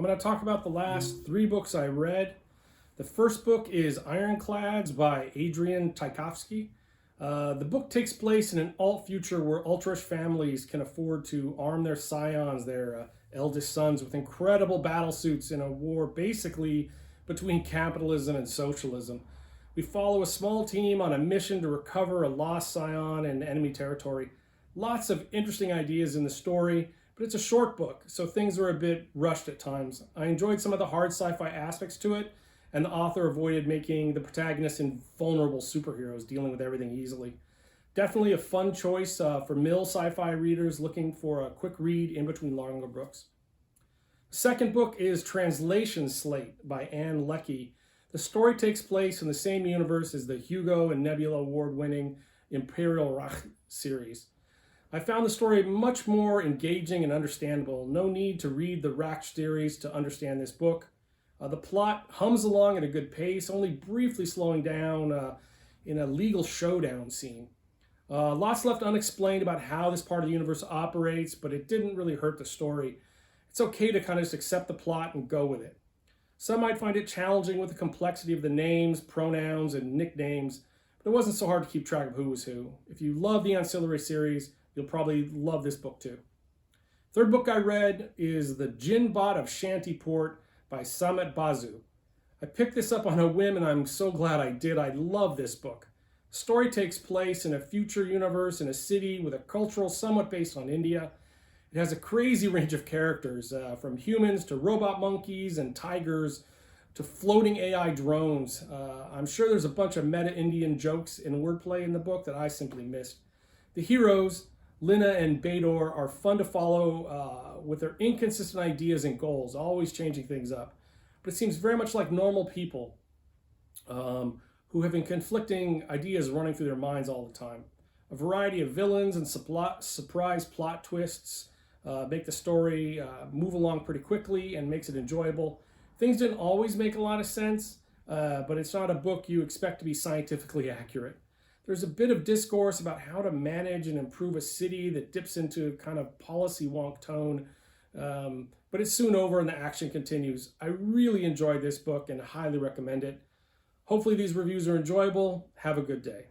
I'm going to talk about the last 3 books I read. The first book is Ironclads by Adrian Tchaikovsky. The book takes place in an alt future where ultra-rich families can afford to arm their scions, their eldest sons, with incredible battle suits in a war basically between capitalism and socialism. We follow a small team on a mission to recover a lost scion in enemy territory. Lots of interesting ideas in the story, but it's a short book, so things are a bit rushed at times. I enjoyed some of the hard sci-fi aspects to it, and the author avoided making the protagonists invulnerable superheroes, dealing with everything easily. Definitely a fun choice for mill sci-fi readers looking for a quick read in between longer books. The second book is Translation Slate by Leckie. The story takes place in the same universe as the Hugo and Nebula award-winning Imperial Reich series. I found the story much more engaging and understandable. No need to read the Reich series to understand this book. The plot hums along at a good pace, only briefly slowing down in a legal showdown scene. Lots left unexplained about how this part of the universe operates, but it didn't really hurt the story. It's okay to kind of just accept the plot and go with it. Some might find it challenging with the complexity of the names, pronouns, and nicknames, but it wasn't so hard to keep track of who was who. If you love the ancillary series, you'll probably love this book too. Third book I read is The Jinn-Bot of Shantiport by Samit Basu. I picked this up on a whim and I'm so glad I did. I love this book. The story takes place in a future universe in a city with a cultural somewhat based on India. It has a crazy range of characters, from humans to robot monkeys and tigers to floating AI drones. I'm sure there's a bunch of meta-Indian jokes and wordplay in the book that I simply missed. The heroes, Lina and Bador, are fun to follow with their inconsistent ideas and goals, always changing things up. But it seems very much like normal people who have conflicting ideas running through their minds all the time. A variety of villains and surprise plot twists make the story move along pretty quickly and makes it enjoyable. Things didn't always make a lot of sense, but it's not a book you expect to be scientifically accurate. There's a bit of discourse about how to manage and improve a city that dips into kind of policy wonk tone, but it's soon over and the action continues. I really enjoyed this book and highly recommend it. Hopefully these reviews are enjoyable. Have a good day.